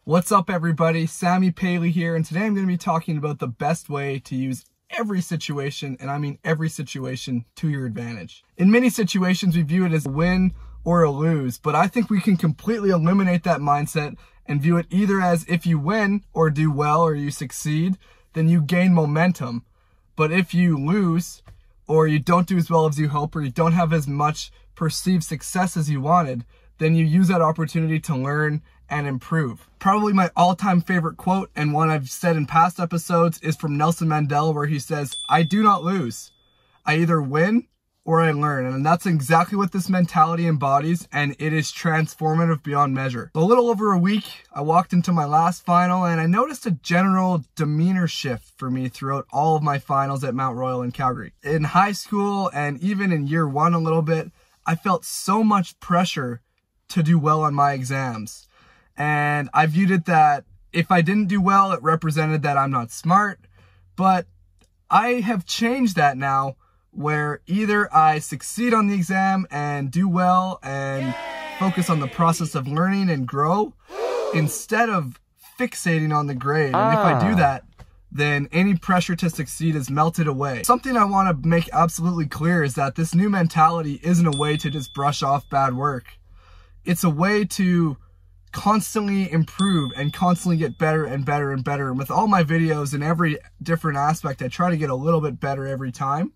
What's up everybody, Sammy Paley here, and today I'm going to be talking about the best way to use every situation, and I mean every situation, to your advantage. In many situations we view it as a win or a lose, but I think we can completely eliminate that mindset and view it either as if you win or do well or you succeed, then you gain momentum. But if you lose or you don't do as well as you hope or you don't have as much perceived success as you wanted, then you use that opportunity to learn and improve. Probably my all-time favorite quote, and one I've said in past episodes, is from Nelson Mandela, where he says, "I do not lose. I either win or I learn." And that's exactly what this mentality embodies, and it is transformative beyond measure. A little over a week, I walked into my last final, and I noticed a general demeanor shift for me throughout all of my finals at Mount Royal in Calgary. In high school, and even in year one a little bit, I felt so much pressure to do well on my exams. And I viewed it that if I didn't do well, it represented that I'm not smart. But I have changed that now, where either I succeed on the exam and do well and focus on the process of learning and grow, instead of fixating on the grade. And if I do that, then any pressure to succeed is melted away. Something I want to make absolutely clear is that this new mentality isn't a way to just brush off bad work. It's a way to constantly improve and constantly get better and better and better. And with all my videos in every different aspect, I try to get a little bit better every time.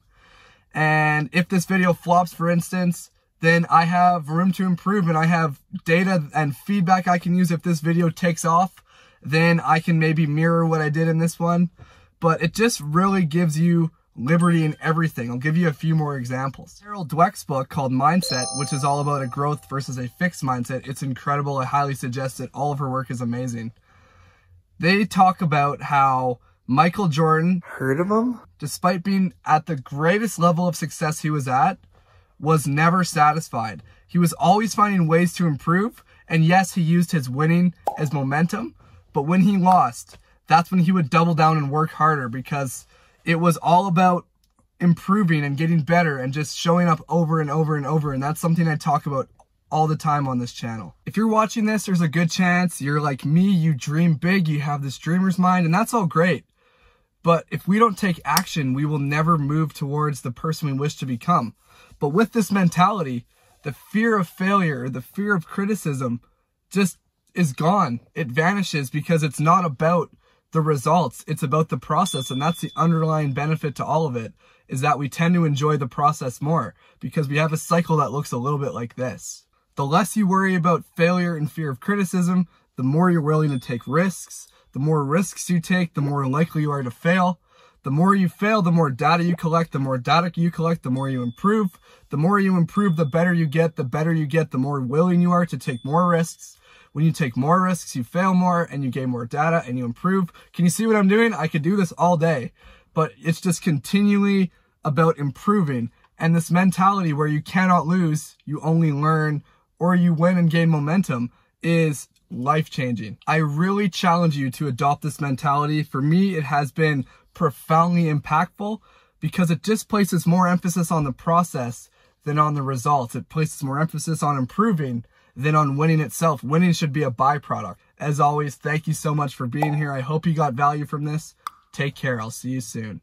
And if this video flops, for instance, then I have room to improve, and I have data and feedback I can use. If this video takes off, then I can maybe mirror what I did in this one. But it just really gives you liberty in everything. I'll give you a few more examples. Carol Dweck's book called Mindset, which is all about a growth versus a fixed mindset. It's incredible. I highly suggest it. All of her work is amazing. They talk about how Michael Jordan, heard of him? Despite being at the greatest level of success he was at, was never satisfied. He was always finding ways to improve, and yes, he used his winning as momentum, but when he lost, that's when he would double down and work harder, because it was all about improving and getting better and just showing up over and over and over. And that's something I talk about all the time on this channel. If you're watching this, there's a good chance you're like me, you dream big, you have this dreamer's mind, and that's all great. But if we don't take action, we will never move towards the person we wish to become. But with this mentality, the fear of failure, the fear of criticism just is gone. It vanishes, because it's not about the results, it's about the process. And that's the underlying benefit to all of it, is that we tend to enjoy the process more, because we have a cycle that looks a little bit like this. The less you worry about failure and fear of criticism, the more you're willing to take risks. The more risks you take, the more likely you are to fail. The more you fail, the more data you collect. The more data you collect, the more you improve. The more you improve, the better you get. The better you get, the more willing you are to take more risks. When you take more risks, you fail more and you gain more data and you improve. Can you see what I'm doing? I could do this all day, but it's just continually about improving. And this mentality where you cannot lose, you only learn, or you win and gain momentum, is life-changing. I really challenge you to adopt this mentality. For me, it has been profoundly impactful, because it just places more emphasis on the process than on the results. It places more emphasis on improving than on winning itself. Winning should be a byproduct. As always, thank you so much for being here. I hope you got value from this. Take care. I'll see you soon.